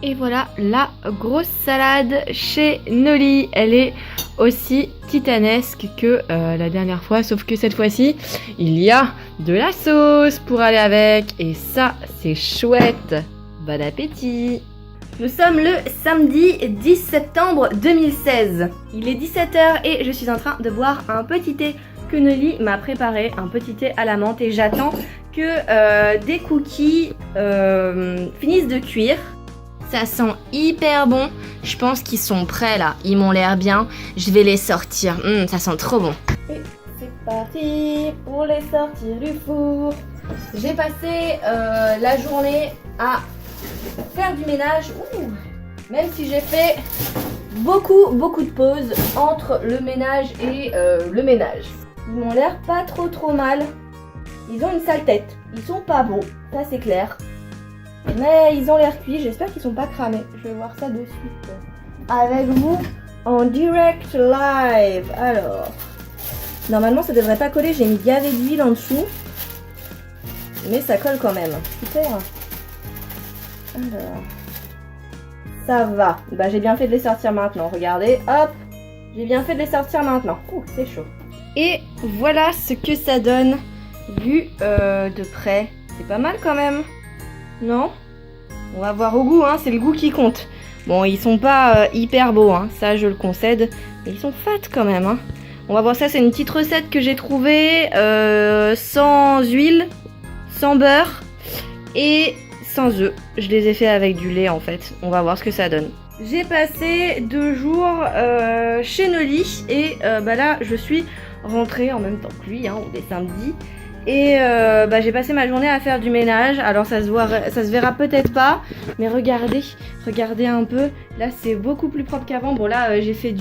Et voilà la grosse salade chez Noli. Elle est aussi titanesque que la dernière fois, sauf que cette fois-ci, il y a de la sauce pour aller avec. Et ça, c'est chouette. Bon appétit! Nous sommes le samedi 10 septembre 2016. Il est 17h et je suis en train de boire un petit thé que Noli m'a préparé, un petit thé à la menthe, et j'attends que des cookies finissent de cuire. Ça sent hyper bon. Je pense qu'ils sont prêts là. Ils m'ont l'air bien. Je vais les sortir. Ça sent trop bon. Et c'est parti pour les sortir du four. J'ai passé la journée à faire du ménage. Même si j'ai fait beaucoup de pauses entre le ménage et le ménage. Ils m'ont l'air pas trop mal. Ils ont une sale tête. Ils sont pas beaux. Ça c'est clair. Mais ils ont l'air cuits, j'espère qu'ils sont pas cramés. Je vais voir ça de suite avec vous en direct live. Alors, normalement ça devrait pas coller, j'ai mis gavé d'huile en dessous. Mais ça colle quand même. Super. Alors, ça va. Bah j'ai bien fait de les sortir maintenant, regardez, hop. J'ai bien fait de les sortir maintenant. C'est chaud. Et voilà ce que ça donne vu de près. C'est pas mal quand même. Non? On va voir au goût, hein, c'est le goût qui compte. Bon, ils sont pas hyper beaux, hein, ça je le concède, mais ils sont fat quand même. Hein. On va voir ça, c'est une petite recette que j'ai trouvée sans huile, sans beurre et sans œufs. Je les ai fait avec du lait en fait, on va voir ce que ça donne. J'ai passé 2 jours chez Noli et là je suis rentrée en même temps que lui, hein, on est samedi. Et j'ai passé ma journée à faire du ménage. Alors ça se verra peut-être pas, mais regardez un peu. Là c'est beaucoup plus propre qu'avant. Bon là j'ai fait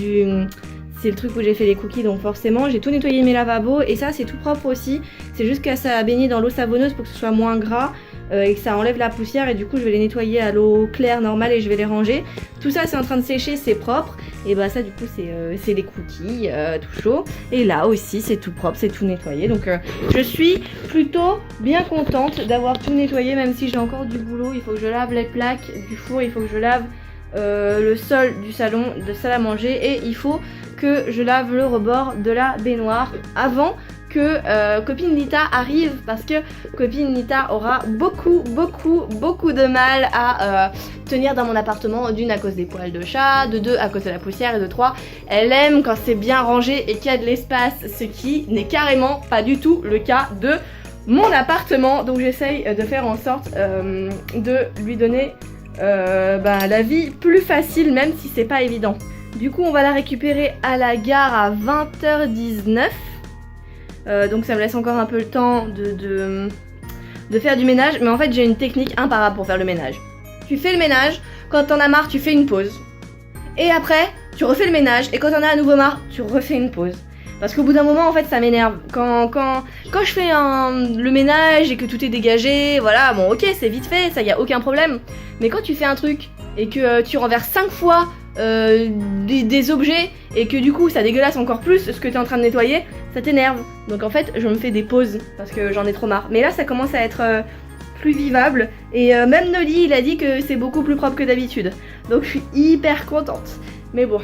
c'est le truc où j'ai fait les cookies, donc forcément j'ai tout nettoyé mes lavabos. Et ça c'est tout propre aussi. C'est juste que ça a baigné dans l'eau savonneuse pour que ce soit moins gras et que ça enlève la poussière. Et du coup je vais les nettoyer à l'eau claire normale et je vais les ranger. Tout ça c'est en train de sécher, c'est propre. Et bah ça du coup c'est les cookies tout chaud. Et là aussi c'est tout propre, c'est tout nettoyé. Donc je suis plutôt bien contente d'avoir tout nettoyé, même si j'ai encore du boulot. Il faut que je lave les plaques du four, il faut que je lave le sol du salon, de salle à manger, et il faut que je lave le rebord de la baignoire avant que copine Lita arrive, parce que copine Lita aura beaucoup de mal à tenir dans mon appartement, d'une à cause des poils de chat, de 2 à cause de la poussière, et de 3 elle aime quand c'est bien rangé et qu'il y a de l'espace, ce qui n'est carrément pas du tout le cas de mon appartement. Donc j'essaye de faire en sorte de lui donner la vie plus facile, même si c'est pas évident. Du coup on va la récupérer à la gare à 20h19. Donc ça me laisse encore un peu le temps de faire du ménage. Mais en fait j'ai une technique imparable pour faire le ménage. Tu fais le ménage, quand t'en as marre tu fais une pause. Et après tu refais le ménage, et quand t'en as à nouveau marre tu refais une pause. Parce qu'au bout d'un moment en fait ça m'énerve. Quand je fais le ménage et que tout est dégagé, voilà, bon ok c'est vite fait, ça y a aucun problème. Mais quand tu fais un truc et que tu renverses 5 fois des objets, et que du coup ça dégueulasse encore plus ce que tu es en train de nettoyer, ça t'énerve. Donc en fait je me fais des pauses parce que j'en ai trop marre. Mais là ça commence à être plus vivable, et même Noli il a dit que c'est beaucoup plus propre que d'habitude. Donc je suis hyper contente. Mais bon,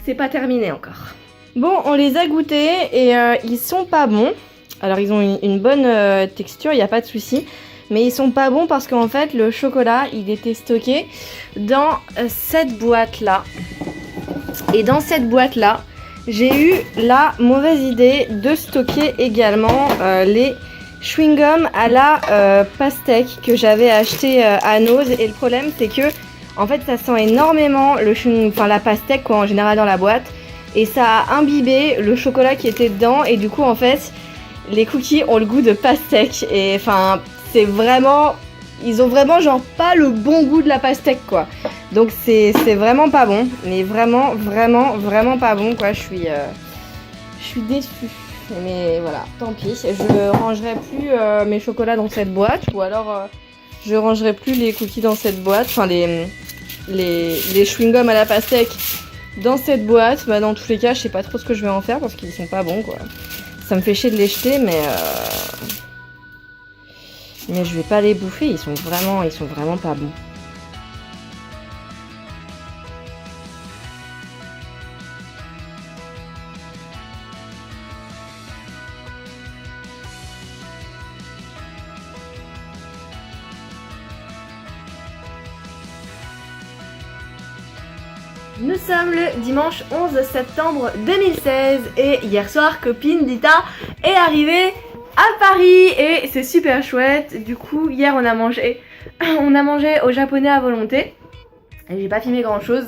c'est pas terminé encore. Bon, on les a goûtés et ils sont pas bons. Alors ils ont une bonne texture, il n'y a pas de souci. Mais ils sont pas bons parce qu'en fait le chocolat il était stocké dans cette boîte là. Et dans cette boîte là, j'ai eu la mauvaise idée de stocker également les chewing-gums à la pastèque que j'avais acheté à Nose. Et le problème c'est que en fait ça sent énormément la pastèque quoi en général dans la boîte. Et ça a imbibé le chocolat qui était dedans, et du coup en fait les cookies ont le goût de pastèque. Et enfin c'est vraiment, ils ont vraiment genre pas le bon goût de la pastèque quoi. Donc c'est vraiment pas bon, mais vraiment pas bon quoi. Je suis déçue. Mais voilà, tant pis. Je rangerai plus mes chocolats dans cette boîte, ou alors je rangerai plus les cookies dans cette boîte, enfin les chewing-gums à la pastèque dans cette boîte. Bah dans tous les cas, je sais pas trop ce que je vais en faire parce qu'ils sont pas bons quoi. Ça me fait chier de les jeter, mais je vais pas les bouffer, ils sont vraiment pas bons. Nous sommes le dimanche 11 septembre 2016 et hier soir, copine Lita est arrivée à Paris et c'est super chouette. Du coup, hier on a mangé au japonais à volonté et j'ai pas filmé grand chose.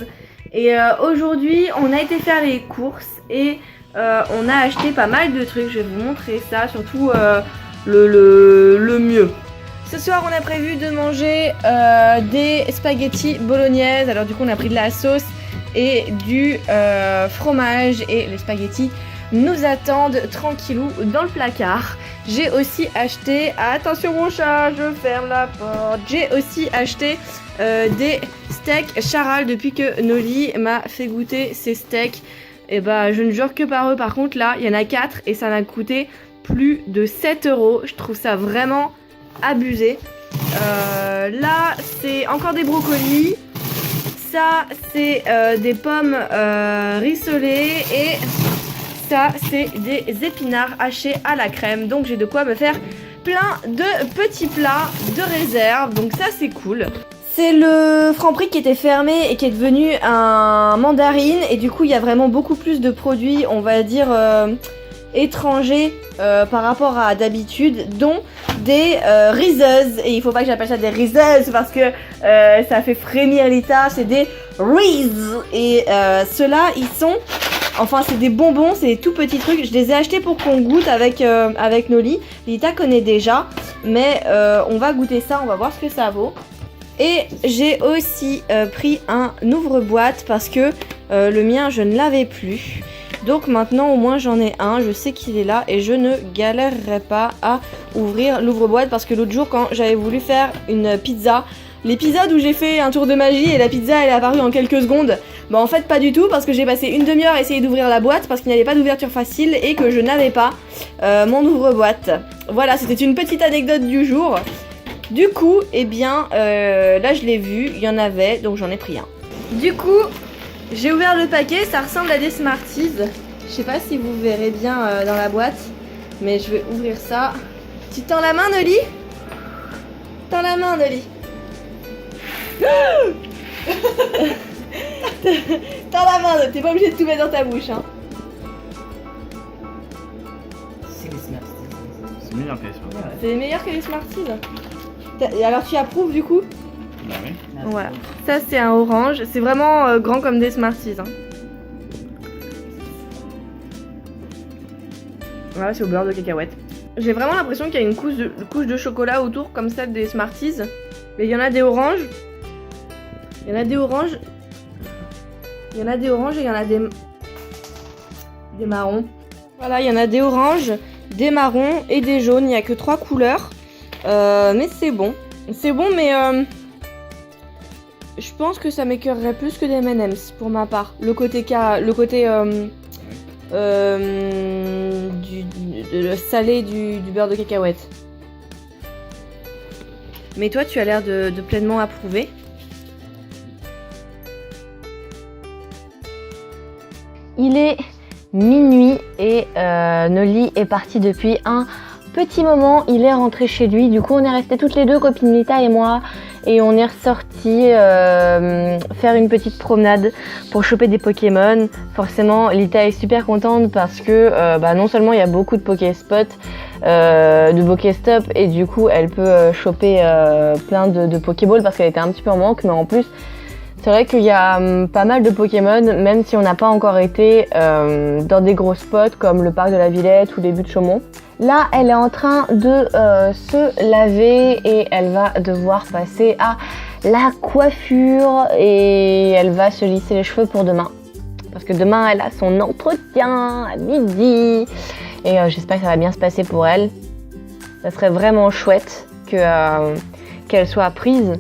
Et aujourd'hui, on a été faire les courses et on a acheté pas mal de trucs. Je vais vous montrer ça, surtout le mieux. Ce soir, on a prévu de manger des spaghettis bolognaises. Alors du coup, on a pris de la sauce et du fromage et les spaghettis nous attendent tranquillou dans le placard. J'ai aussi acheté, attention mon chat, je ferme la porte. J'ai aussi acheté des steaks Charal depuis que Noli m'a fait goûter ces steaks. Et bah je ne jure que par eux. Par contre là, il y en a 4 et ça m'a coûté plus de 7 €. Je trouve ça vraiment abusé. Là, c'est encore des brocolis. Ça, c'est des pommes rissolées et ça, c'est des épinards hachés à la crème. Donc, j'ai de quoi me faire plein de petits plats de réserve. Donc, ça, c'est cool. C'est le Franprix qui était fermé et qui est devenu un mandarine. Et du coup, il y a vraiment beaucoup plus de produits, on va dire, étrangers par rapport à d'habitude, dont des riseuses. Et il faut pas que j'appelle ça des riseuses parce que ça fait frémir Lita. C'est des Reese. Et ceux-là, ils sont... Enfin, c'est des bonbons, c'est des tout petits trucs. Je les ai achetés pour qu'on goûte avec Noli. Lita connaît déjà, mais on va goûter ça, on va voir ce que ça vaut. Et j'ai aussi pris un ouvre-boîte parce que le mien, je ne l'avais plus. Donc maintenant, au moins, j'en ai un. Je sais qu'il est là et je ne galérerai pas à ouvrir l'ouvre-boîte parce que l'autre jour, quand j'avais voulu faire une pizza, les pizzas où j'ai fait un tour de magie et la pizza elle est apparue en quelques secondes, bah en fait pas du tout parce que j'ai passé une demi-heure à essayer d'ouvrir la boîte parce qu'il n'y avait pas d'ouverture facile et que je n'avais pas mon ouvre-boîte. Voilà, c'était une petite anecdote du jour. Du coup, eh bien, là je l'ai vu, il y en avait, donc j'en ai pris un. Du coup, j'ai ouvert le paquet, ça ressemble à des Smarties. Je sais pas si vous verrez bien dans la boîte, mais je vais ouvrir ça. Tu tends la main, Noli? Tends la main, Noli. Tends la main, t'es pas obligé de tout mettre dans ta bouche, hein. C'est les Smarties. C'est meilleur que les Smarties. C'est meilleur que les Smarties. Alors tu approuves du coup? Bah oui. Voilà. Ça c'est un orange. C'est vraiment grand comme des Smarties. Hein. Voilà, c'est au beurre de cacahuète. J'ai vraiment l'impression qu'il y a une couche de chocolat autour comme celle des Smarties. Mais il y en a des oranges. Il y en a des oranges. Il y en a des oranges et il y en a des marrons. Voilà, il y en a des oranges, des marrons et des jaunes. Il n'y a que 3 couleurs. Mais c'est bon. C'est bon, mais je pense que ça m'écœurerait plus que des M&M's pour ma part. Le côté le salé du beurre de cacahuète. Mais toi, tu as l'air de pleinement approuver. Il est minuit et Noli est parti depuis un petit moment. Il est rentré chez lui. Du coup, on est restés toutes les deux, copine Lita et moi. Et on est ressorti faire une petite promenade pour choper des Pokémon. Forcément, Lita est super contente parce que non seulement il y a beaucoup de Pokéstop, et du coup, elle peut choper plein de Pokéballs parce qu'elle était un petit peu en manque. Mais en plus, c'est vrai qu'il y a pas mal de Pokémon, même si on n'a pas encore été dans des gros spots comme le parc de la Villette ou les buts de Chaumont. Là, elle est en train de se laver et elle va devoir passer à la coiffure et elle va se lisser les cheveux pour demain. Parce que demain, elle a son entretien à midi et j'espère que ça va bien se passer pour elle. Ça serait vraiment chouette qu'elle soit prise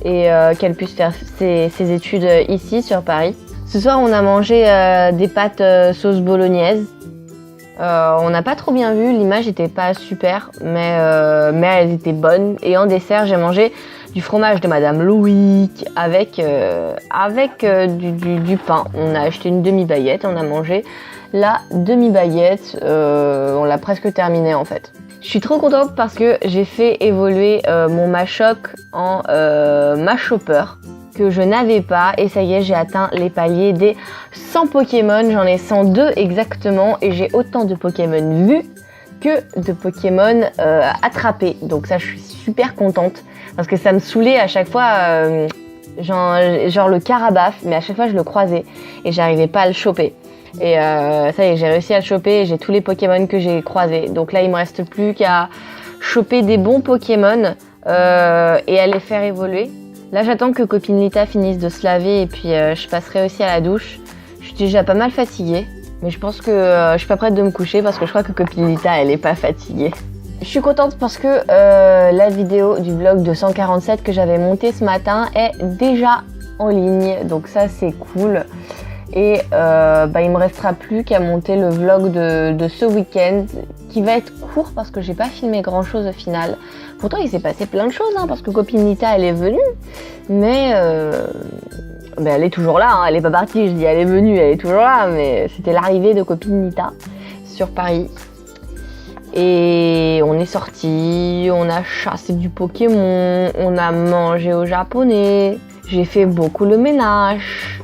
et qu'elle puisse faire ses études ici sur Paris. Ce soir, on a mangé des pâtes sauce bolognaise. On n'a pas trop bien vu, l'image était pas super, mais elles étaient bonnes. Et en dessert, j'ai mangé du fromage de Madame Louis avec du pain. On a acheté une demi-baguette, on a mangé la demi-baguette. On l'a presque terminée en fait. Je suis trop contente parce que j'ai fait évoluer mon Machoc en Machopper. que je n'avais pas et ça y est, j'ai atteint les paliers des 100 Pokémon. J'en ai 102 exactement et j'ai autant de Pokémon vus que de Pokémon attrapés. Donc ça, je suis super contente parce que ça me saoulait à chaque fois, genre le Carabaf, mais à chaque fois je le croisais et j'arrivais pas à le choper. Et ça y est, j'ai réussi à le choper et j'ai tous les Pokémon que j'ai croisés. Donc là, il me reste plus qu'à choper des bons Pokémon et à les faire évoluer. Là, j'attends que copine Lita finisse de se laver et puis je passerai aussi à la douche. Je suis déjà pas mal fatiguée, mais je pense que je suis pas prête de me coucher parce que je crois que copine Lita, elle est pas fatiguée. Je suis contente parce que la vidéo du vlog de 147 que j'avais monté ce matin est déjà en ligne, donc ça c'est cool. Et il me restera plus qu'à monter le vlog de ce week-end qui va être court parce que j'ai pas filmé grand chose au final. Pourtant il s'est passé plein de choses parce que copine Nita elle est venue, mais elle est toujours là, elle est pas partie, je dis elle est venue, elle est toujours là, mais c'était l'arrivée de copine Nita sur Paris. Et on est sorti, on a chassé du Pokémon, on a mangé au japonais, j'ai fait beaucoup le ménage.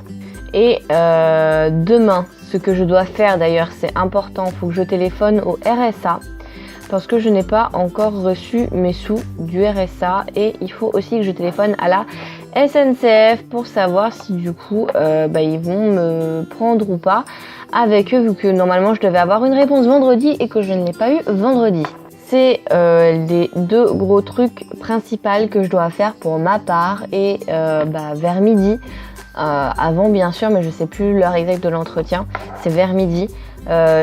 Et demain, ce que je dois faire d'ailleurs, c'est important, il faut que je téléphone au RSA parce que je n'ai pas encore reçu mes sous du RSA et il faut aussi que je téléphone à la SNCF pour savoir si du coup ils vont me prendre ou pas avec eux vu que normalement je devais avoir une réponse vendredi et que je ne l'ai pas eu vendredi. C'est les deux gros trucs principaux que je dois faire pour ma part et vers midi. Avant bien sûr, mais je sais plus l'heure exacte de l'entretien, c'est vers midi.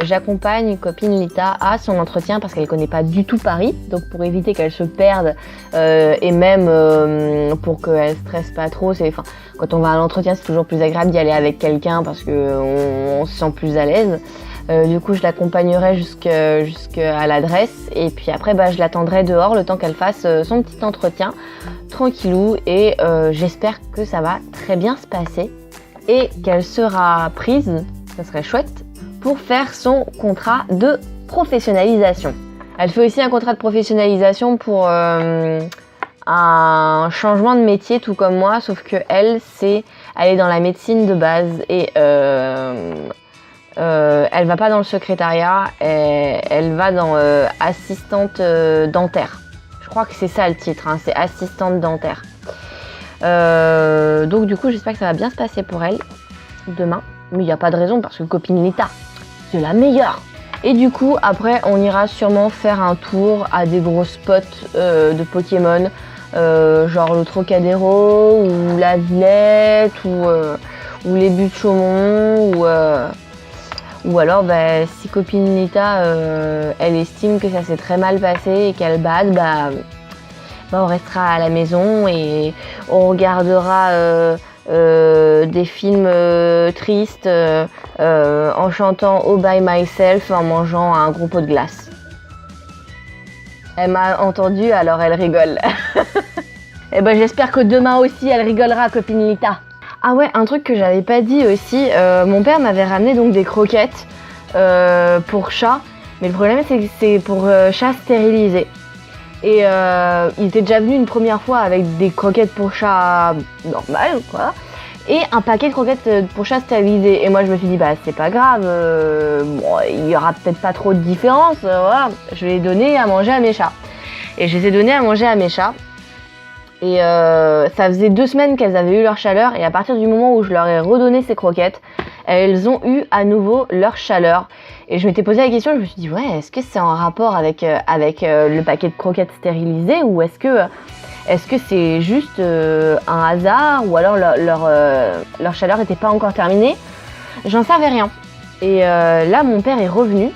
J'accompagne copine Lita à son entretien parce qu'elle connaît pas du tout Paris, donc pour éviter qu'elle se perde et même pour qu'elle stresse pas trop, quand on va à l'entretien c'est toujours plus agréable d'y aller avec quelqu'un parce qu'on se sent plus à l'aise. Du coup je l'accompagnerai jusqu'à l'adresse et puis après je l'attendrai dehors le temps qu'elle fasse son petit entretien tranquillou et j'espère que ça va très bien se passer et qu'elle sera prise, ça serait chouette, pour faire son contrat de professionnalisation. Elle fait aussi un contrat de professionnalisation pour un changement de métier tout comme moi, sauf que elle est dans la médecine de base et elle va pas dans le secrétariat, elle va dans assistante dentaire. Je crois que c'est ça le titre, c'est assistante dentaire. Donc du coup j'espère que ça va bien se passer pour elle demain, mais il n'y a pas de raison parce que copine Lita, c'est la meilleure. Et du coup après on ira sûrement faire un tour à des gros spots de Pokémon, genre le Trocadéro ou la Villette ou les buttes Chaumont ou alors si copine Lita elle estime que ça s'est très mal passé et qu'elle bade, on restera à la maison et on regardera des films tristes en chantant All by Myself en mangeant un gros pot de glace. Elle m'a entendu alors elle rigole. Et j'espère que demain aussi elle rigolera copine Lita. Ah ouais, un truc que j'avais pas dit aussi, mon père m'avait ramené donc des croquettes pour chat, mais le problème c'est que c'est pour chat stérilisé. Et il était déjà venu une première fois avec des croquettes pour chat normales quoi, et un paquet de croquettes pour chat stérilisé. Et moi je me suis dit c'est pas grave, il y aura peut-être pas trop de différence, voilà, je vais les donner à manger à mes chats. Et je les ai donnés à manger à mes chats. Et ça faisait 2 semaines qu'elles avaient eu leur chaleur et à partir du moment où je leur ai redonné ces croquettes, elles ont eu à nouveau leur chaleur. Et je m'étais posé la question, je me suis dit est-ce que c'est en rapport avec le paquet de croquettes stérilisées ou est-ce que c'est juste un hasard ou alors leur chaleur n'était pas encore terminée. J'en savais rien. Et là mon père est revenu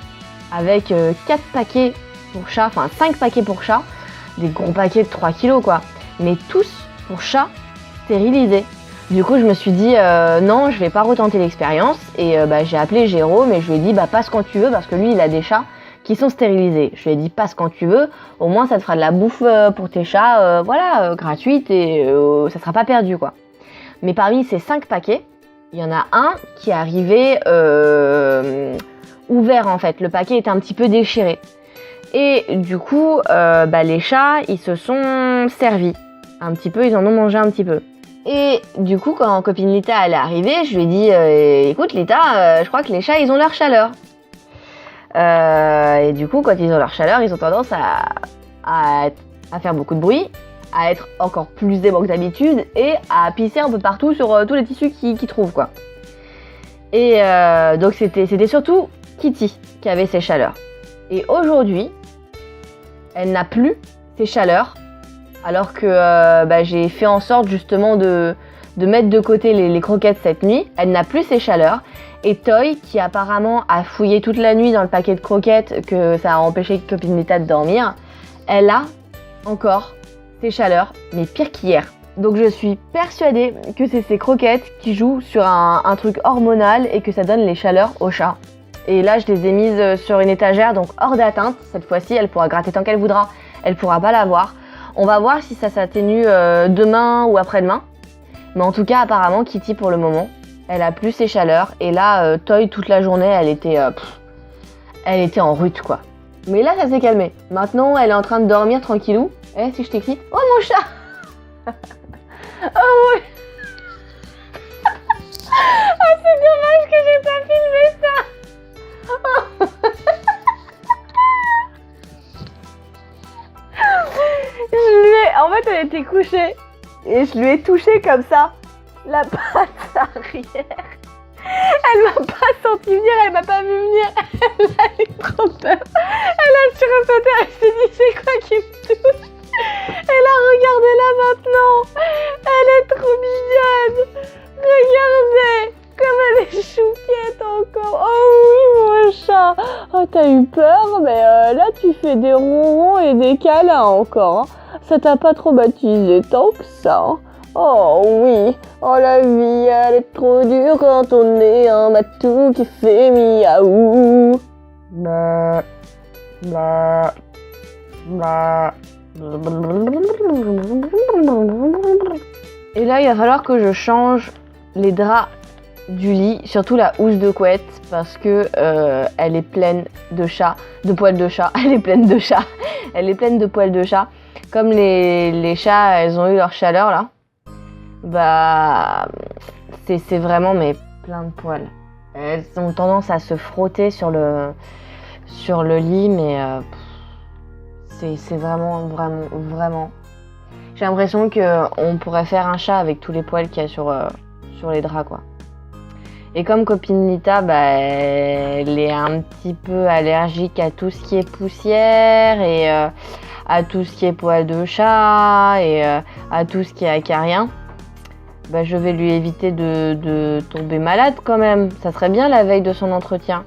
avec 4 paquets pour chat, enfin 5 paquets pour chat, des gros paquets de 3 kilos quoi. Mais tous pour chats stérilisés. Du coup je me suis dit non, je vais pas retenter l'expérience et j'ai appelé Jérôme et je lui ai dit passe quand tu veux parce que lui il a des chats qui sont stérilisés. Je lui ai dit passe quand tu veux, au moins ça te fera de la bouffe pour tes chats, gratuite et ça sera pas perdu quoi. Mais parmi ces 5 paquets, il y en a un qui est arrivé ouvert en fait, le paquet était un petit peu déchiré. Et du coup les chats ils se sont servis un petit peu, ils en ont mangé un petit peu. Et du coup, quand copine Lita elle est arrivée, je lui ai dit écoute Lita, je crois que les chats ils ont leur chaleur. Et du coup, quand ils ont leur chaleur, ils ont tendance à faire beaucoup de bruit, à être encore plus déments que d'habitude et à pisser un peu partout sur tous les tissus qu'ils trouvent, quoi. Et donc c'était surtout Kitty qui avait ces chaleurs. Et aujourd'hui, elle n'a plus ces chaleurs, alors que j'ai fait en sorte justement de mettre de côté les croquettes cette nuit. Elle n'a plus ces chaleurs. Et Toy, qui apparemment a fouillé toute la nuit dans le paquet de croquettes, que ça a empêché copine Lita de dormir, elle a encore ces chaleurs, mais pire qu'hier. Donc je suis persuadée que c'est ces croquettes qui jouent sur un truc hormonal et que ça donne les chaleurs au chat. Et là, je les ai mises sur une étagère, donc hors d'atteinte. Cette fois-ci, elle pourra gratter tant qu'elle voudra. Elle pourra pas la voir. On va voir si ça s'atténue demain ou après-demain. Mais en tout cas, apparemment, Kitty, pour le moment, elle a plus ses chaleurs. Et là, Toy, toute la journée, elle était en rut, quoi. Mais là, ça s'est calmé. Maintenant, elle est en train de dormir tranquillou. Eh, si je t'écris, oh mon chat. Oh oui. Ah, c'est dommage que j'ai pas filmé ça. En fait, elle était couchée et je lui ai touché comme ça la patte arrière. Elle m'a pas senti venir, elle m'a pas vu venir. Elle a eu trop peur. Elle a sursauté, elle s'est dit c'est quoi qui me touche. Elle a regardé là maintenant. Elle est trop mignonne. Regardez comme elle est chouquette encore. Oh oui mon chat. Oh t'as eu peur, mais là tu fais des ronrons et des câlins encore. Hein. Ça t'a pas traumatisé tant que ça. Hein. Oh oui, oh la vie elle est trop dure quand on est un matou qui fait miaou. Blah, blah, blah. Et là il va falloir que je change les draps du lit, surtout la housse de couette parce que elle est pleine de chats, de poils de chat. Elle est pleine de chats. Elle est pleine de poils de chat. Comme les chats, elles ont eu leur chaleur là. Bah, c'est vraiment mais plein de poils. Elles ont tendance à se frotter sur le lit, mais c'est vraiment. J'ai l'impression qu'on pourrait faire un chat avec tous les poils qu'il y a sur les draps, quoi. Et comme copine Lita, elle est un petit peu allergique à tout ce qui est poussière et à tout ce qui est poils de chat et à tout ce qui est acarien. Je vais lui éviter de tomber malade quand même. Ça serait bien la veille de son entretien.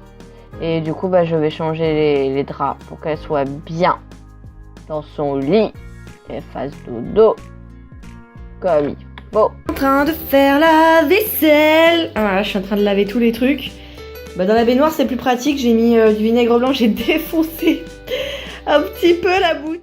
Et du coup, je vais changer les draps pour qu'elle soit bien dans son lit et fasse dodo comme il faut. En train de faire la vaisselle. Ah, voilà, je suis en train de laver tous les trucs. Dans la baignoire, c'est plus pratique. J'ai mis du vinaigre blanc, j'ai défoncé un petit peu la bouteille.